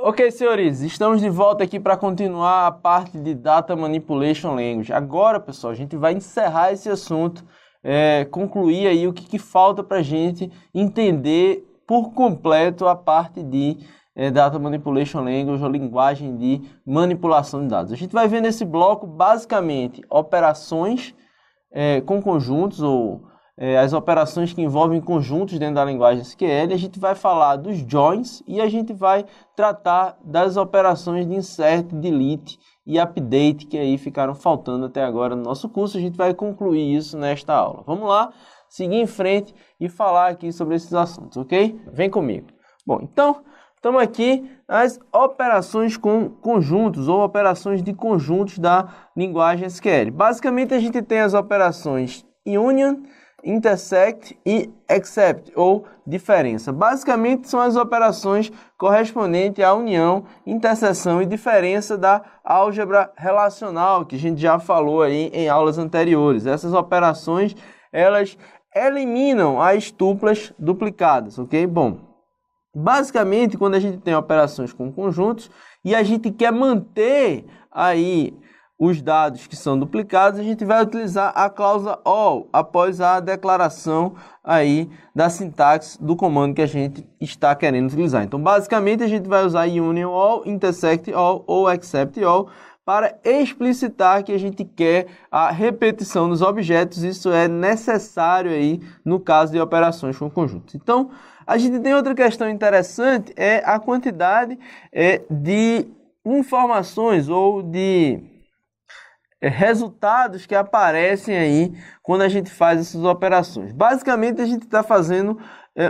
Ok, senhores, estamos de volta aqui para continuar a parte de Data Manipulation Language. Agora, pessoal, a gente vai encerrar esse assunto, concluir aí o que falta para a gente entender por completo a parte de Data Manipulation Language, ou linguagem de manipulação de dados. A gente vai ver nesse bloco, basicamente, operações com conjuntos, ou as operações que envolvem conjuntos dentro da linguagem SQL. A gente vai falar dos joins e a gente vai tratar das operações de insert, delete e update, que aí ficaram faltando até agora no nosso curso. A gente vai concluir isso nesta aula. Vamos lá, seguir em frente e falar aqui sobre esses assuntos, ok? Vem comigo. Bom, então, estamos aqui nas operações com conjuntos ou operações de conjuntos da linguagem SQL. Basicamente, a gente tem as operações union, intersect e except, ou diferença. Basicamente, são as operações correspondentes à união, interseção e diferença da álgebra relacional, que a gente já falou aí em aulas anteriores. Essas operações, elas eliminam as tuplas duplicadas, ok? Bom, basicamente, quando a gente tem operações com conjuntos e a gente quer manter aí os dados que são duplicados, a gente vai utilizar a cláusula all após a declaração aí da sintaxe do comando que a gente está querendo utilizar. Então, basicamente, a gente vai usar union all, intersect all ou except all para explicitar que a gente quer a repetição dos objetos. Isso é necessário aí no caso de operações com conjuntos. Então, a gente tem outra questão interessante, é a quantidade de informações ou de resultados que aparecem aí quando a gente faz essas operações. Basicamente, a gente está fazendo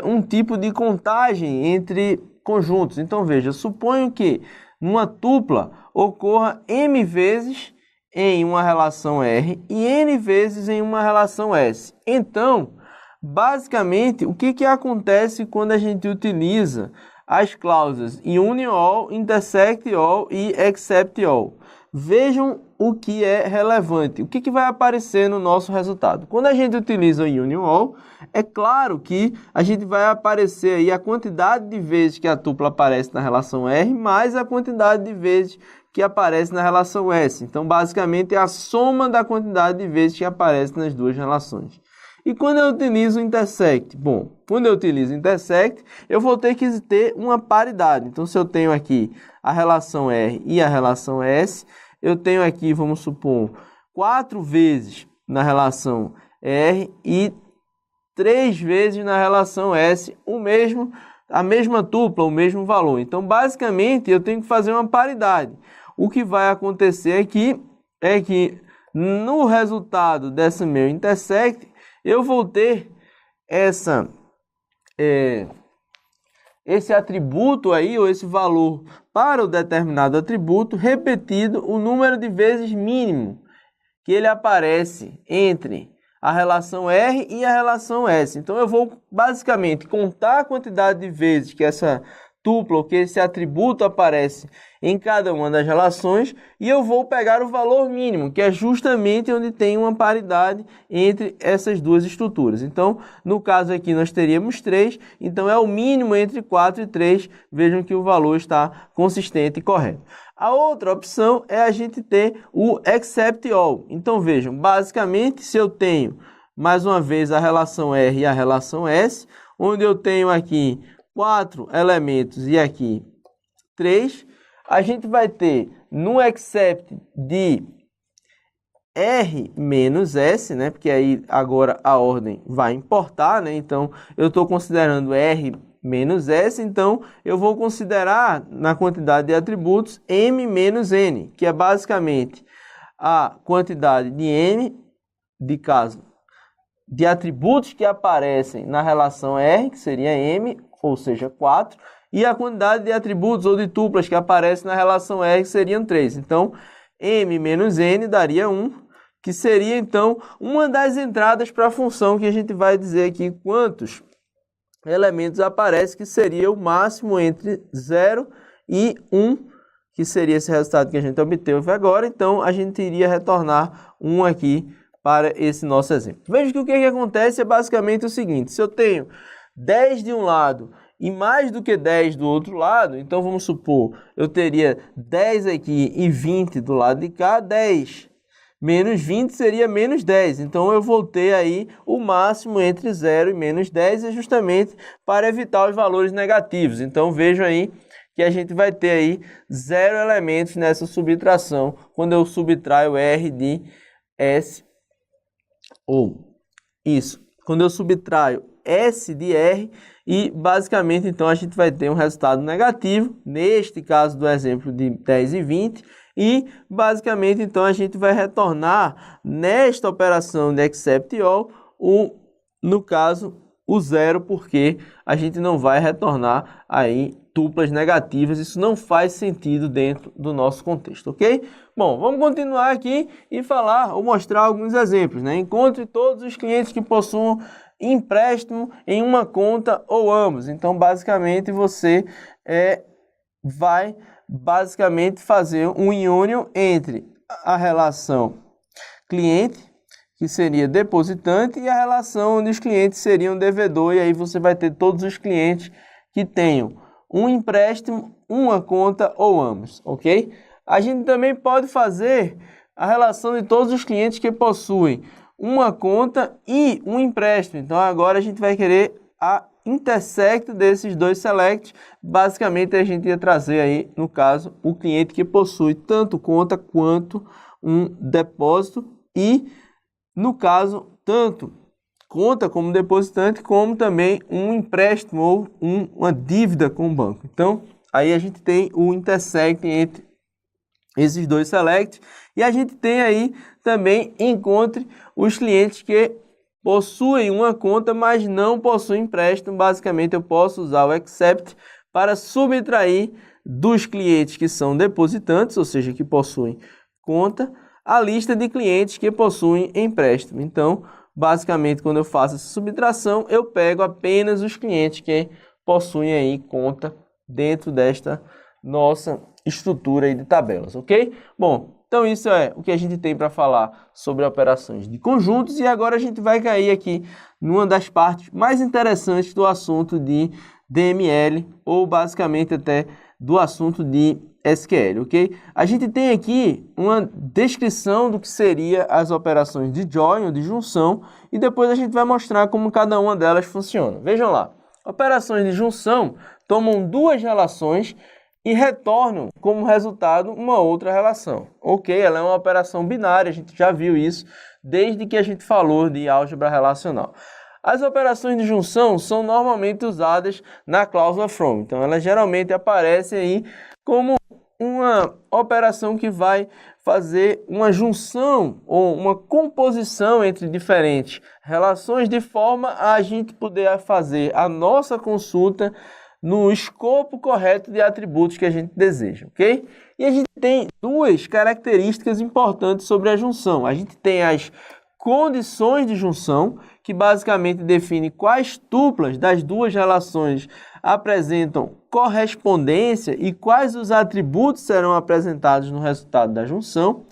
um tipo de contagem entre conjuntos. Então, veja, suponho que numa tupla ocorra m vezes em uma relação R e n vezes em uma relação S. Então, basicamente, o que acontece quando a gente utiliza as cláusulas union all, intersect all e except all? Vejam o que é relevante, o que vai aparecer no nosso resultado. Quando a gente utiliza o union all, é claro que a gente vai aparecer aí a quantidade de vezes que a tupla aparece na relação R, mais a quantidade de vezes que aparece na relação S. Então, basicamente, é a soma da quantidade de vezes que aparece nas duas relações. E quando eu utilizo o intersect? Bom, quando eu utilizo o intersect, eu vou ter que ter uma paridade. Então, se eu tenho aqui a relação R e a relação S, eu tenho aqui, vamos supor, 4 vezes na relação R e 3 vezes na relação S, a mesma tupla, o mesmo valor. Então, basicamente, eu tenho que fazer uma paridade. O que vai acontecer aqui é que no resultado desse meu intersect, eu vou ter esse atributo aí, ou esse valor para o determinado atributo, repetido o número de vezes mínimo que ele aparece entre a relação R e a relação S. Então, eu vou basicamente contar a quantidade de vezes que essa tupla, ou que esse atributo aparece em cada uma das relações, e eu vou pegar o valor mínimo, que é justamente onde tem uma paridade entre essas duas estruturas. Então, no caso aqui, nós teríamos 3, então é o mínimo entre 4 e 3. Vejam que o valor está consistente e correto. A outra opção é a gente ter o except all. Então, vejam, basicamente, se eu tenho, mais uma vez, a relação R e a relação S, onde eu tenho aqui 4 elementos e aqui 3, a gente vai ter no except de R menos S, né? Porque aí agora a ordem vai importar, né? Então, eu estou considerando R menos S, então eu vou considerar na quantidade de atributos M menos N, que é basicamente a quantidade de N, de atributos que aparecem na relação R, que seria M, ou seja, 4, e a quantidade de atributos ou de tuplas que aparecem na relação R, que seriam 3. Então, M menos N daria 1, que seria, então, uma das entradas para a função que a gente vai dizer aqui quantos elementos aparecem, que seria o máximo entre 0 e 1, que seria esse resultado que a gente obteve agora. Então, a gente iria retornar 1 aqui para esse nosso exemplo. Veja que o que acontece é basicamente o seguinte: se eu tenho 10 de um lado e mais do que 10 do outro lado, então vamos supor, eu teria 10 aqui e 20 do lado de cá, 10 menos 20 seria menos 10. Então, eu vou ter aí o máximo entre 0 e menos 10, justamente para evitar os valores negativos. Então, vejam aí que a gente vai ter aí 0 elementos nessa subtração, quando eu subtraio R de S, ou isso, quando eu subtraio S de R, e basicamente, então, a gente vai ter um resultado negativo, neste caso do exemplo de 10 e 20, e basicamente, então, a gente vai retornar nesta operação de except all, no caso, o zero, porque a gente não vai retornar aí tuplas negativas, isso não faz sentido dentro do nosso contexto, ok? Bom, vamos continuar aqui e falar ou mostrar alguns exemplos, né? Encontre todos os clientes que possuam empréstimo em uma conta ou ambos. Então, basicamente, você vai fazer um union entre a relação cliente, que seria depositante, e a relação onde os clientes seriam devedor, e aí você vai ter todos os clientes que tenham um empréstimo, uma conta ou ambos, ok? A gente também pode fazer a relação de todos os clientes que possuem uma conta e um empréstimo. Então, agora a gente vai querer a intersect desses dois selects. Basicamente, a gente ia trazer aí, no caso, o cliente que possui tanto conta quanto um depósito e, no caso, tanto conta como depositante, como também um empréstimo ou uma dívida com o banco. Então, aí a gente tem o intersect entre esses dois selects, e a gente tem aí também encontre os clientes que possuem uma conta, mas não possuem empréstimo. Basicamente, eu posso usar o except para subtrair dos clientes que são depositantes, ou seja, que possuem conta, a lista de clientes que possuem empréstimo. Então, basicamente, quando eu faço essa subtração, eu pego apenas os clientes que possuem aí conta dentro desta nossa estrutura aí de tabelas, ok? Bom, então isso é o que a gente tem para falar sobre operações de conjuntos, e agora a gente vai cair aqui numa das partes mais interessantes do assunto de DML, ou basicamente até do assunto de SQL, ok? A gente tem aqui uma descrição do que seria as operações de join ou de junção, e depois a gente vai mostrar como cada uma delas funciona. Vejam lá, operações de junção tomam duas relações e retornam como resultado uma outra relação. Ok, ela é uma operação binária, a gente já viu isso desde que a gente falou de álgebra relacional. As operações de junção são normalmente usadas na cláusula from, então elas geralmente aparecem aí como uma operação que vai fazer uma junção ou uma composição entre diferentes relações, de forma a gente poder fazer a nossa consulta no escopo correto de atributos que a gente deseja, ok? E a gente tem duas características importantes sobre a junção. A gente tem as condições de junção, que basicamente define quais tuplas das duas relações apresentam correspondência e quais os atributos serão apresentados no resultado da junção.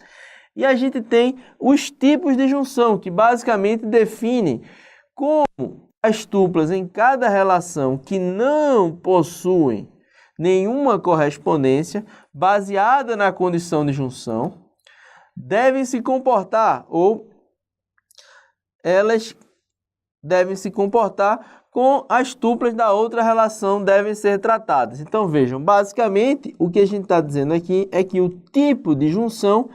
E a gente tem os tipos de junção, que basicamente definem como as tuplas em cada relação que não possuem nenhuma correspondência baseada na condição de junção devem se comportar, ou elas devem se comportar com as tuplas da outra relação devem ser tratadas. Então vejam, basicamente o que a gente está dizendo aqui é que o tipo de junção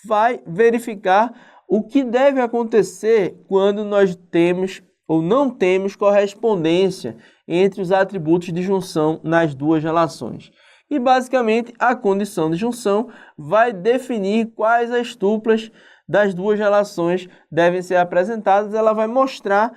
vai verificar o que deve acontecer quando nós temos ou não temos correspondência entre os atributos de junção nas duas relações. E basicamente a condição de junção vai definir quais as tuplas das duas relações devem ser apresentadas. Ela vai mostrar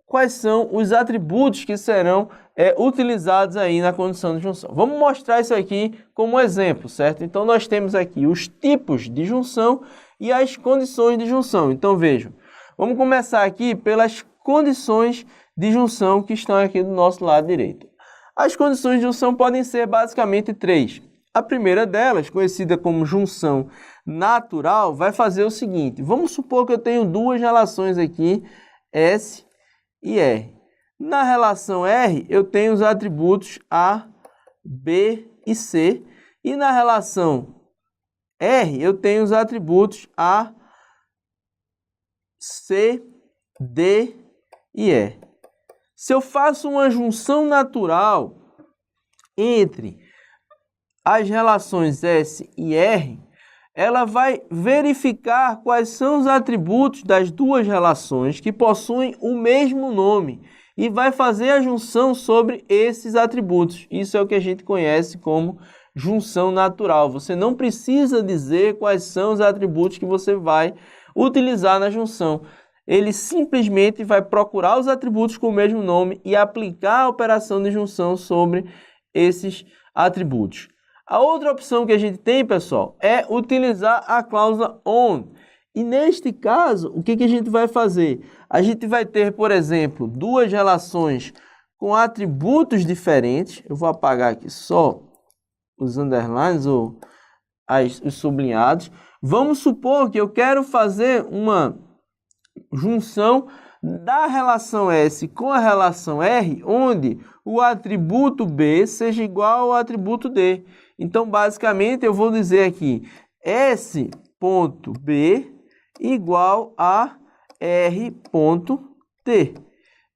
quais são os atributos que serão utilizados aí na condição de junção. Vamos mostrar isso aqui como exemplo, certo? Então nós temos aqui os tipos de junção e as condições de junção. Então vejam, vamos começar aqui pelas condições de junção que estão aqui do nosso lado direito. As condições de junção podem ser basicamente três. A primeira delas, conhecida como junção natural, vai fazer o seguinte. Vamos supor que eu tenho duas relações aqui, S e R. Na relação R, eu tenho os atributos A, B e C. E na relação R, eu tenho os atributos A, C, D e E. Se eu faço uma junção natural entre as relações S e R, ela vai verificar quais são os atributos das duas relações que possuem o mesmo nome e vai fazer a junção sobre esses atributos. Isso é o que a gente conhece como junção natural. Você não precisa dizer quais são os atributos que você vai utilizar na junção. Ele simplesmente vai procurar os atributos com o mesmo nome e aplicar a operação de junção sobre esses atributos. A outra opção que a gente tem, pessoal, é utilizar a cláusula ON. E neste caso, o que a gente vai fazer? A gente vai ter, por exemplo, duas relações com atributos diferentes. Eu vou apagar aqui só os underlines ou os sublinhados. Vamos supor que eu quero fazer uma junção da relação S com a relação R, onde o atributo B seja igual ao atributo D. Então, basicamente, eu vou dizer aqui S.B igual a R.T.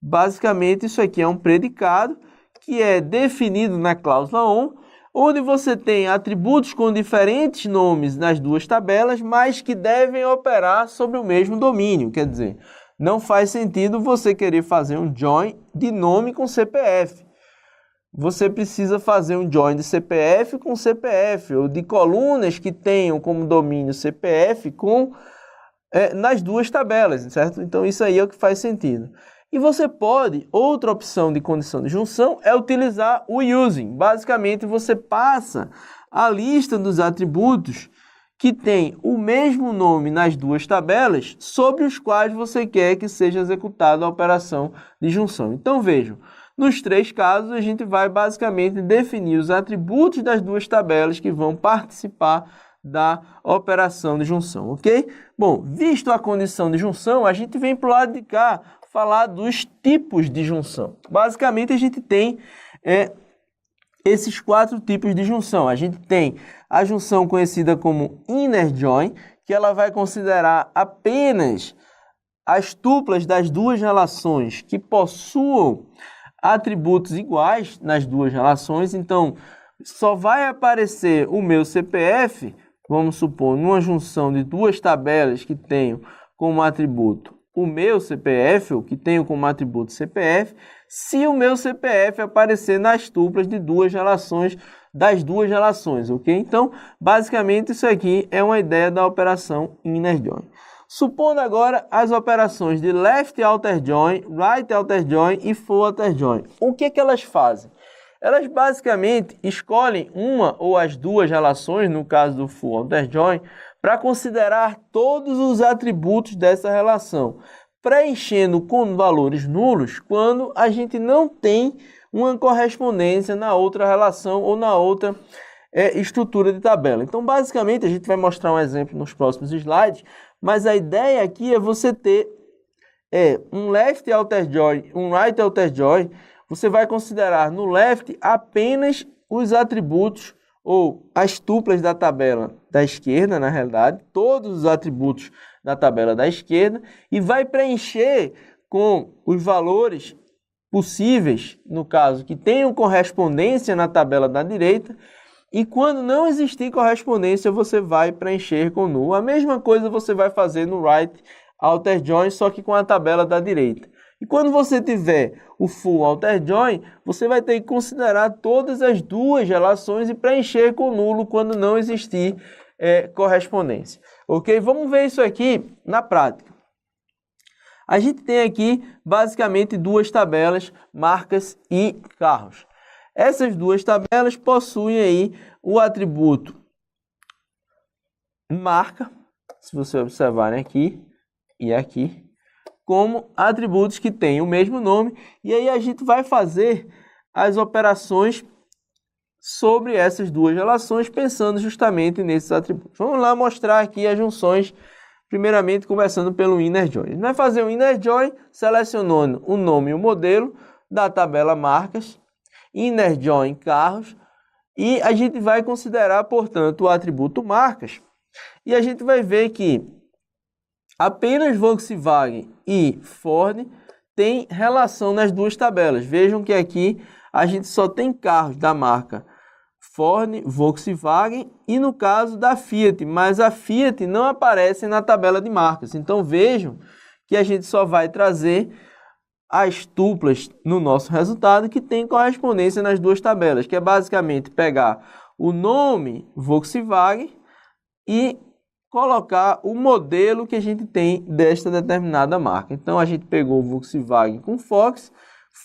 Basicamente, isso aqui é um predicado que é definido na cláusula ON, onde você tem atributos com diferentes nomes nas duas tabelas, mas que devem operar sobre o mesmo domínio. Quer dizer, não faz sentido você querer fazer um join de nome com CPF. Você precisa fazer um join de CPF com CPF, ou de colunas que tenham como domínio CPF nas duas tabelas, certo? Então, isso aí é o que faz sentido. E você pode, outra opção de condição de junção é utilizar o using. Basicamente, você passa a lista dos atributos que tem o mesmo nome nas duas tabelas, sobre os quais você quer que seja executada a operação de junção. Então, vejam, nos três casos, a gente vai basicamente definir os atributos das duas tabelas que vão participar da operação de junção, ok? Bom, visto a condição de junção, a gente vem para o lado de cá falar dos tipos de junção. Basicamente, a gente tem esses quatro tipos de junção. A gente tem a junção conhecida como inner join, que ela vai considerar apenas as tuplas das duas relações que possuam atributos iguais nas duas relações. Então, só vai aparecer o meu CPF, vamos supor, numa junção de duas tabelas que tenham como atributo o meu CPF, ou que tenham como atributo CPF, se o meu CPF aparecer nas tuplas de duas relações, das duas relações, ok? Então, basicamente, isso aqui é uma ideia da operação inner join. Supondo agora as operações de left outer join, right outer join e full outer join. O que elas fazem? Elas basicamente escolhem uma ou as duas relações, no caso do full outer join, para considerar todos os atributos dessa relação, preenchendo com valores nulos quando a gente não tem uma correspondência na outra relação ou na outra estrutura de tabela. Então, basicamente, a gente vai mostrar um exemplo nos próximos slides, mas a ideia aqui é você ter um left outer join, um right outer join. Você vai considerar no left apenas os atributos ou as tuplas da tabela da esquerda, na realidade, todos os atributos da tabela da esquerda, e vai preencher com os valores possíveis, no caso, que tenham correspondência na tabela da direita, e quando não existir correspondência, você vai preencher com null. A mesma coisa você vai fazer no right outer join, só que com a tabela da direita. E quando você tiver o full outer join, você vai ter que considerar todas as duas relações e preencher com nulo quando não existir correspondência. Ok? Vamos ver isso aqui na prática. A gente tem aqui basicamente duas tabelas, marcas e carros. Essas duas tabelas possuem aí o atributo marca, se você observarem aqui e aqui, como atributos que têm o mesmo nome, e aí a gente vai fazer as operações sobre essas duas relações, pensando justamente nesses atributos. Vamos lá mostrar aqui as junções, primeiramente começando pelo inner join. A gente vai fazer o inner join selecionando o nome e o modelo da tabela marcas, inner join carros, e a gente vai considerar, portanto, o atributo marcas, e a gente vai ver que apenas Volkswagen e Ford têm relação nas duas tabelas. Vejam que aqui a gente só tem carros da marca Ford, Volkswagen e no caso da Fiat, mas a Fiat não aparece na tabela de marcas. Então vejam que a gente só vai trazer as tuplas no nosso resultado que tem correspondência nas duas tabelas, que é basicamente pegar o nome Volkswagen e colocar o modelo que a gente tem desta determinada marca. Então a gente pegou o Volkswagen com Fox,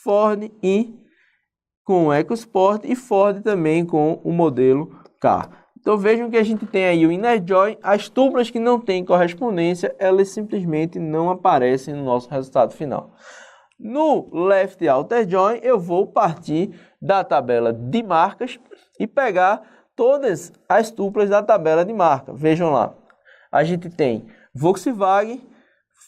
Ford e com o EcoSport e Ford também com o modelo K. Então vejam que a gente tem aí o inner join, as tuplas que não têm correspondência, elas simplesmente não aparecem no nosso resultado final. No left outer join, eu vou partir da tabela de marcas e pegar todas as tuplas da tabela de marca. Vejam lá, a gente tem Volkswagen,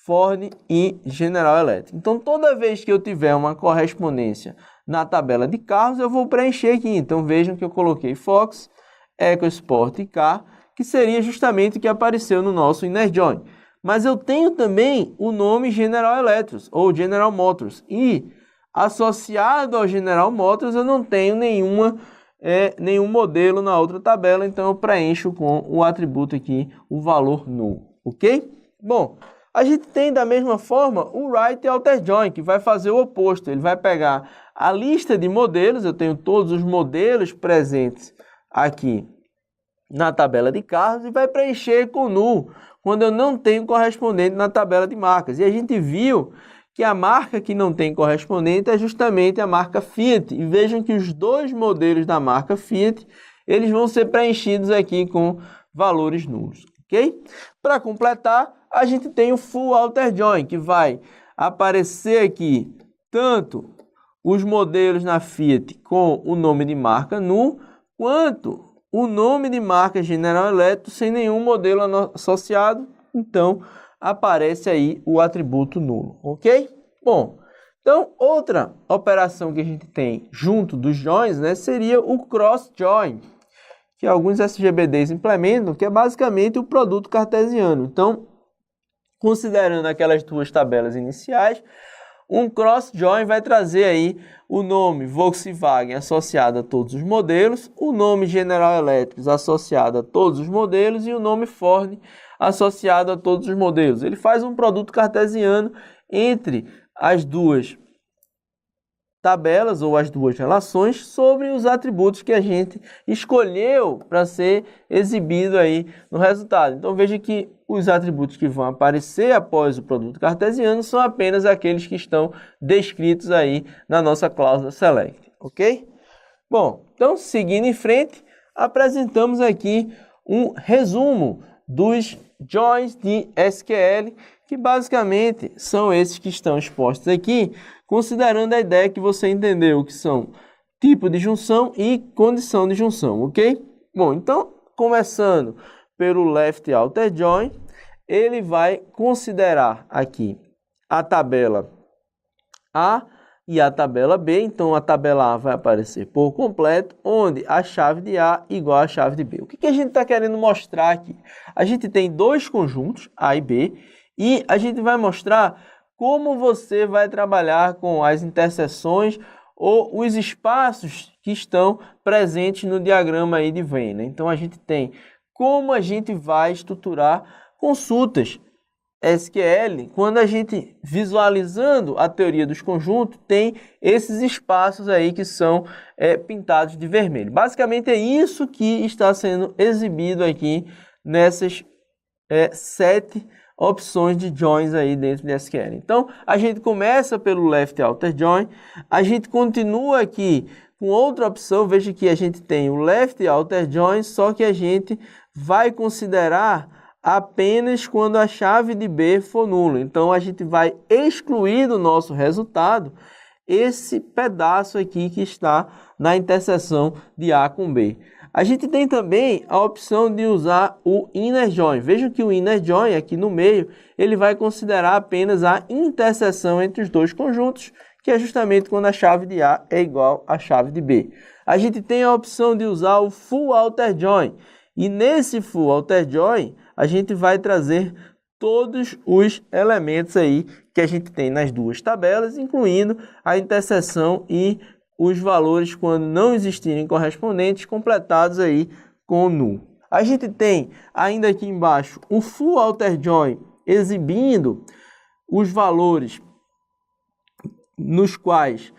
Ford e General Electric. Então, toda vez que eu tiver uma correspondência na tabela de carros, eu vou preencher aqui. Então, vejam que eu coloquei Fox, EcoSport e K, que seria justamente o que apareceu no nosso inner join. Mas eu tenho também o nome General Electric ou General Motors. E associado ao General Motors eu não tenho nenhum modelo na outra tabela. Então eu preencho com o atributo aqui, o valor null. Ok? Bom, a gente tem da mesma forma o Right Outer Join, que vai fazer o oposto. Ele vai pegar a lista de modelos, eu tenho todos os modelos presentes aqui na tabela de carros e vai preencher com null, quando eu não tenho correspondente na tabela de marcas. E a gente viu que a marca que não tem correspondente é justamente a marca Fiat. E vejam que os dois modelos da marca Fiat, eles vão ser preenchidos aqui com valores nulos, ok? Para completar, a gente tem o Full Outer Join, que vai aparecer aqui tanto os modelos na Fiat com o nome de marca null, quanto o nome de marca General Electric sem nenhum modelo associado, então aparece aí o atributo nulo, ok? Bom, então outra operação que a gente tem junto dos joins, né, seria o cross join, que alguns SGBDs implementam, que é basicamente o produto cartesiano. Então, considerando aquelas duas tabelas iniciais, um cross join vai trazer aí o nome Volkswagen associado a todos os modelos, o nome General Electric associado a todos os modelos e o nome Ford associado a todos os modelos. Ele faz um produto cartesiano entre as duas tabelas ou as duas relações sobre os atributos que a gente escolheu para ser exibido aí no resultado. Então veja que os atributos que vão aparecer após o produto cartesiano são apenas aqueles que estão descritos aí na nossa cláusula select, ok? Bom, então seguindo em frente, apresentamos aqui um resumo dos joins de SQL, que basicamente são esses que estão expostos aqui, considerando a ideia que você entendeu que são tipo de junção e condição de junção, ok? Bom, então, começando pelo left outer join, ele vai considerar aqui a tabela A e a tabela B. Então, a tabela A vai aparecer por completo, onde a chave de A igual à chave de B. O que a gente está querendo mostrar aqui? A gente tem dois conjuntos, A e B, e a gente vai mostrar como você vai trabalhar com as interseções ou os espaços que estão presentes no diagrama aí de Venn, né? Então, a gente tem como a gente vai estruturar consultas SQL, quando a gente, visualizando a teoria dos conjuntos, tem esses espaços aí que são pintados de vermelho. Basicamente é isso que está sendo exibido aqui nessas 7 opções de joins aí dentro de SQL. Então, a gente começa pelo left outer join, a gente continua aqui com outra opção, veja que a gente tem o left outer join, só que a gente vai considerar apenas quando a chave de B for nulo. Então, a gente vai excluir do nosso resultado esse pedaço aqui que está na interseção de A com B. A gente tem também a opção de usar o inner join. Vejam que o inner join aqui no meio, ele vai considerar apenas a interseção entre os dois conjuntos, que é justamente quando a chave de A é igual à chave de B. A gente tem a opção de usar o Full Outer Join, e nesse Full Outer Join, a gente vai trazer todos os elementos aí que a gente tem nas duas tabelas, incluindo a interseção e os valores quando não existirem correspondentes, completados aí com null. A gente tem ainda aqui embaixo o Full Outer Join exibindo os valores nos quais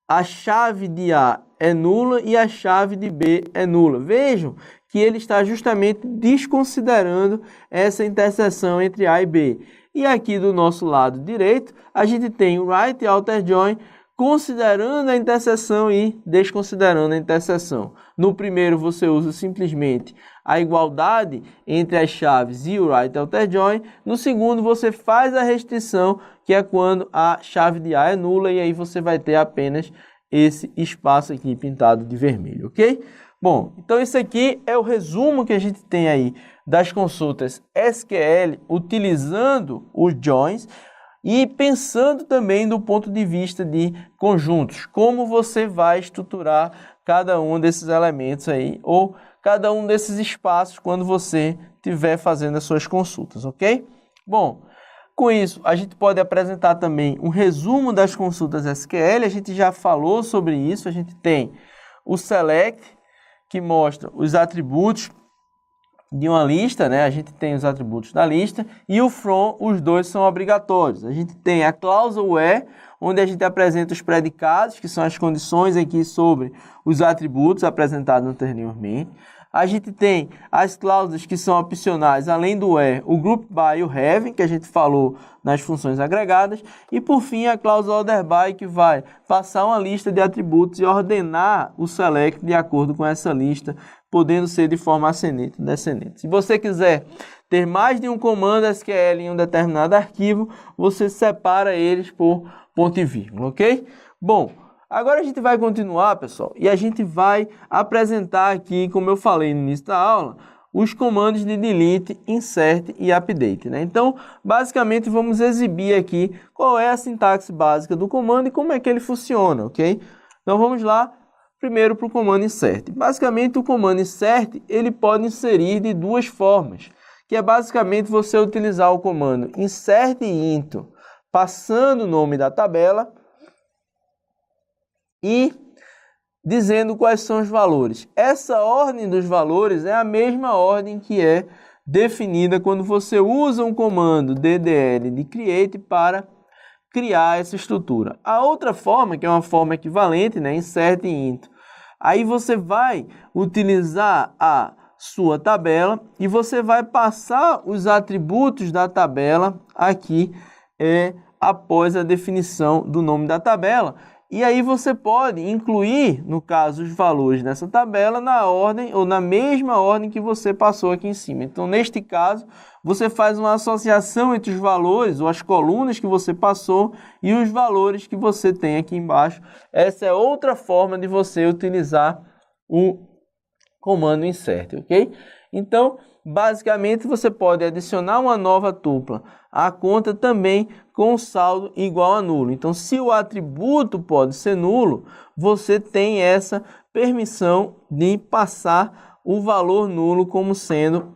a chave de A é nula e a chave de B é nula. Vejam que ele está justamente desconsiderando essa interseção entre A e B. E aqui do nosso lado direito, a gente tem o Right Outer Join considerando a interseção e desconsiderando a interseção. No primeiro, você usa simplesmente a igualdade entre as chaves e o Right Outer Join. No segundo, você faz a restrição, que é quando a chave de A é nula, e aí você vai ter apenas esse espaço aqui pintado de vermelho, ok? Bom, então esse aqui é o resumo que a gente tem aí das consultas SQL utilizando os joins e pensando também do ponto de vista de conjuntos, como você vai estruturar cada um desses elementos aí, ou cada um desses espaços quando você estiver fazendo as suas consultas, ok? Bom, com isso, a gente pode apresentar também um resumo das consultas SQL, a gente já falou sobre isso, a gente tem o select, que mostra os atributos de uma lista, né? A gente tem os atributos da lista, e o from, os dois são obrigatórios. A gente tem a cláusula where, onde a gente apresenta os predicados, que são as condições aqui sobre os atributos apresentados anteriormente. A gente tem as cláusulas que são opcionais, além do where, o group by e o having, que a gente falou nas funções agregadas. E por fim, a cláusula order by, que vai passar uma lista de atributos e ordenar o select de acordo com essa lista, podendo ser de forma ascendente ou descendente. Se você quiser ter mais de um comando SQL em um determinado arquivo, você separa eles por ponto e vírgula, ok? Bom, agora a gente vai continuar, pessoal, e a gente vai apresentar aqui, como eu falei no início da aula, os comandos de delete, insert e update, né? Então, basicamente, vamos exibir aqui qual é a sintaxe básica do comando e como é que ele funciona, ok? Então, vamos lá, primeiro para o comando insert. Basicamente, o comando insert, ele pode inserir de duas formas, que é basicamente você utilizar o comando insert into, passando o nome da tabela, e dizendo quais são os valores. Essa ordem dos valores é a mesma ordem que é definida quando você usa um comando ddl de create para criar essa estrutura. A outra forma, que é uma forma equivalente, né, insert into, aí você vai utilizar a sua tabela e você vai passar os atributos da tabela aqui após a definição do nome da tabela. E aí você pode incluir, no caso, os valores nessa tabela na ordem ou na mesma ordem que você passou aqui em cima. Então, neste caso, você faz uma associação entre os valores ou as colunas que você passou e os valores que você tem aqui embaixo. Essa é outra forma de você utilizar o comando insert, ok? Então, basicamente, você pode adicionar uma nova tupla à conta também com saldo igual a nulo. Então, se o atributo pode ser nulo, você tem essa permissão de passar o valor nulo como sendo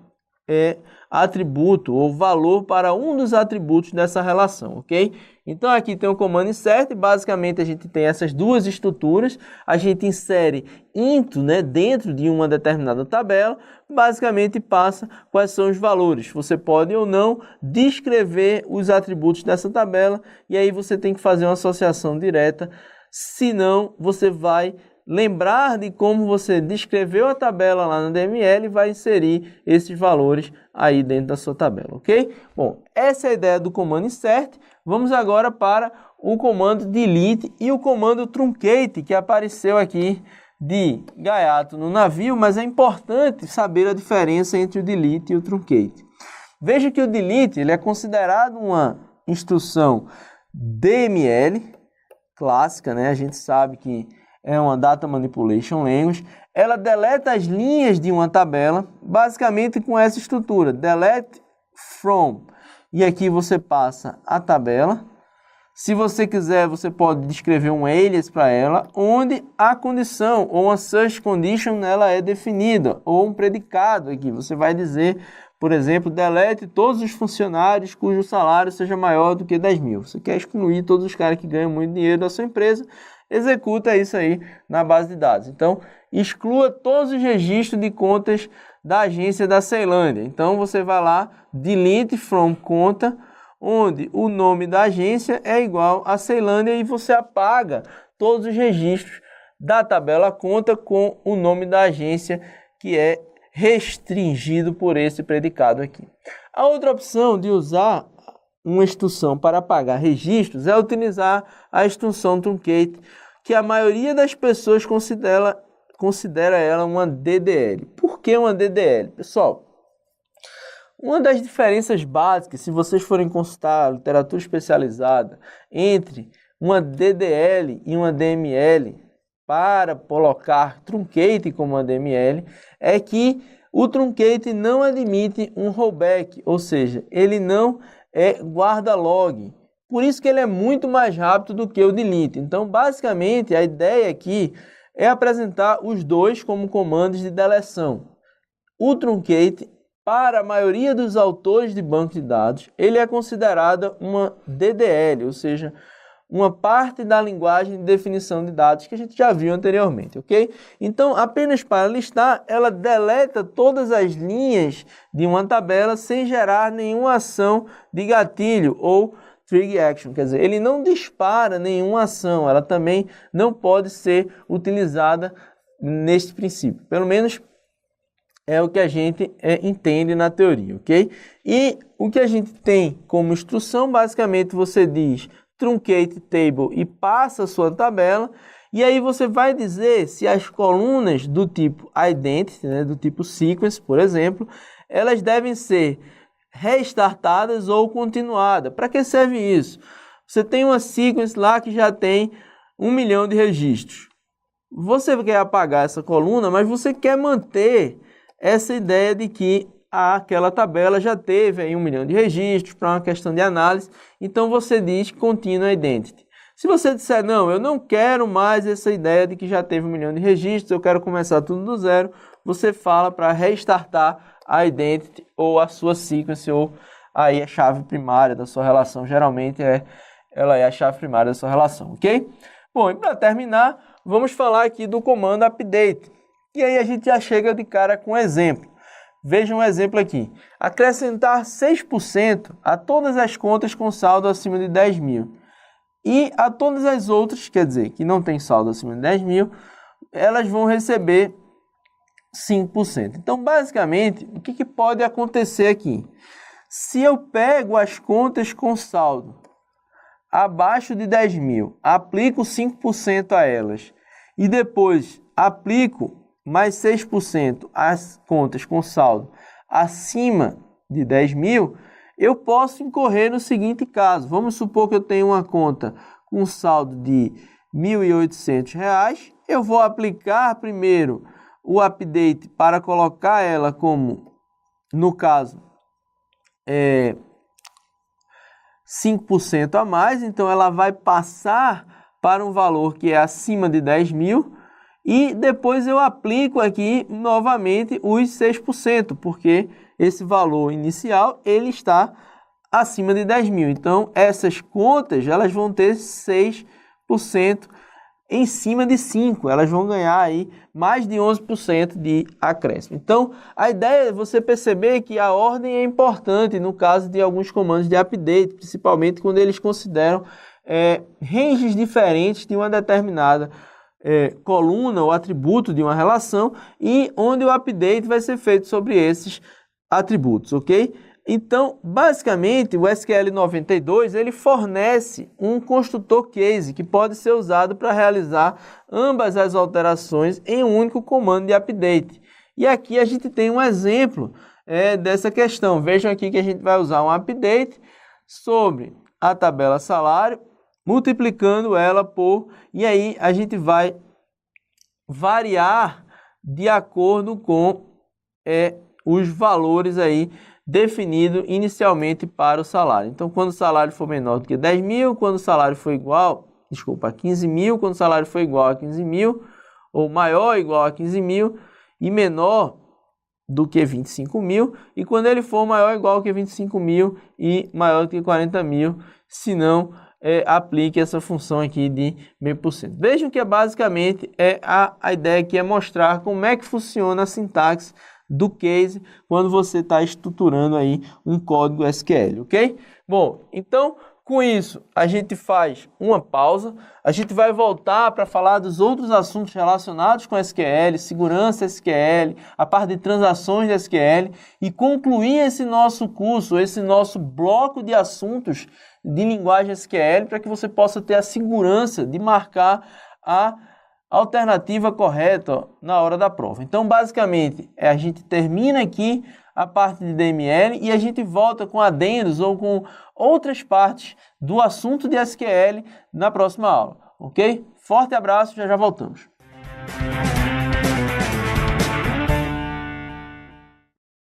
atributo ou valor para um dos atributos dessa relação, ok? Então, aqui tem o comando insert, basicamente a gente tem essas duas estruturas, a gente insere into, né, dentro de uma determinada tabela, basicamente passa quais são os valores. Você pode ou não descrever os atributos dessa tabela, e aí você tem que fazer uma associação direta, senão você vai lembrar de como você descreveu a tabela lá no DML e vai inserir esses valores aí dentro da sua tabela, ok? Bom, essa é a ideia do comando insert. Vamos agora para o comando delete e o comando truncate, que apareceu aqui de gaiato no navio, mas é importante saber a diferença entre o delete e o truncate. Veja que o delete ele é considerado uma instrução DML clássica, né? A gente sabe que é uma Data Manipulation Language. Ela deleta as linhas de uma tabela, basicamente com essa estrutura, delete from. E aqui você passa a tabela, Se você quiser, você pode descrever um alias para ela, onde a condição ou uma search condition ela é definida, ou um predicado aqui. Você vai dizer, por exemplo, delete todos os funcionários cujo salário seja maior do que 10 mil. Você quer excluir todos os caras que ganham muito dinheiro da sua empresa, executa isso aí na base de dados. Então, exclua todos os registros de contas da agência da Ceilândia. Então, você vai lá, delete from conta, onde o nome da agência é igual a Ceilândia e você apaga todos os registros da tabela conta com o nome da agência que é restringido por esse predicado aqui. A outra opção de usar uma instrução para apagar registros é utilizar a instrução truncate, que a maioria das pessoas considera ela uma DDL. Por que uma DDL? Pessoal, uma das diferenças básicas, se vocês forem consultar literatura especializada, entre uma DDL e uma DML, para colocar truncate como uma DML, é que o truncate não admite um rollback, ou seja, ele não guarda log. Por isso que ele é muito mais rápido do que o delete. Então, basicamente, a ideia aqui é apresentar os dois como comandos de deleção. O truncate, para a maioria dos autores de banco de dados, ele é considerado uma DDL, ou seja, uma parte da linguagem de definição de dados que a gente já viu anteriormente, ok? Então, apenas para listar, ela deleta todas as linhas de uma tabela sem gerar nenhuma ação de gatilho ou trigger action, quer dizer, ele não dispara nenhuma ação, ela também não pode ser utilizada neste princípio, pelo menos é o que a gente entende na teoria, ok? E o que a gente tem como instrução, basicamente você diz truncate table e passa a sua tabela, e aí você vai dizer se as colunas do tipo identity, né, do tipo sequence, por exemplo, elas devem ser restartadas ou continuadas. Para que serve isso? Você tem uma sequence lá que já tem 1 milhão de registros. Você quer apagar essa coluna, mas você quer manter essa ideia de que aquela tabela já teve aí 1 milhão de registros para uma questão de análise, então você diz continue identity. Se você disser, não, eu não quero mais essa ideia de que já teve 1 milhão de registros, eu quero começar tudo do zero, você fala para restartar a identity ou a sua sequence ou aí a chave primária da sua relação, geralmente ela é a chave primária da sua relação, ok? Bom, e para terminar, vamos falar aqui do comando update. E aí a gente já chega de cara com um exemplo. Veja um exemplo aqui. Acrescentar 6% a todas as contas com saldo acima de 10 mil. E a todas as outras, quer dizer, que não tem saldo acima de 10 mil, elas vão receber 5%. Então, basicamente, o que pode acontecer aqui? Se eu pego as contas com saldo abaixo de 10 mil, aplico 5% a elas e depois aplico mais 6% às contas com saldo acima de 10 mil, eu posso incorrer no seguinte caso. Vamos supor que eu tenho uma conta com saldo de R$ 1.800. Eu vou aplicar primeiro o update para colocar ela como, no caso, 5% a mais. Então, ela vai passar para um valor que é acima de 10 mil. E depois eu aplico aqui novamente os 6%, porque esse valor inicial ele está acima de 10 mil. Então, essas contas elas vão ter 6% em cima de 5%. Elas vão ganhar aí mais de 11% de acréscimo. Então, a ideia é você perceber que a ordem é importante no caso de alguns comandos de update, principalmente quando eles consideram ranges diferentes de uma determinada coluna ou atributo de uma relação e onde o update vai ser feito sobre esses atributos, ok? Então, basicamente, o SQL 92 ele fornece um construtor case que pode ser usado para realizar ambas as alterações em um único comando de update. E aqui a gente tem um exemplo dessa questão. Vejam aqui que a gente vai usar um update sobre a tabela salário, multiplicando ela por, e aí a gente vai variar de acordo com os valores aí definido inicialmente para o salário. Então, quando o salário for menor do que 10 mil, quando o salário for igual, a 15 mil, quando o salário for igual a 15 mil, ou maior ou igual a 15 mil, e menor do que 25 mil, e quando ele for maior ou igual que 25 mil e maior do que 40 mil, se não, aplique essa função aqui de meio por cento. Vejam que basicamente a ideia aqui é mostrar como é que funciona a sintaxe do case quando você está estruturando aí um código SQL, ok? Bom, então com isso a gente faz uma pausa, a gente vai voltar para falar dos outros assuntos relacionados com SQL, segurança SQL, a parte de transações de SQL e concluir esse nosso curso, esse nosso bloco de assuntos de linguagem SQL para que você possa ter a segurança de marcar a alternativa correta na hora da prova. Então, basicamente, a gente termina aqui a parte de DML e a gente volta com adendos ou com outras partes do assunto de SQL na próxima aula, ok? Forte abraço, já voltamos.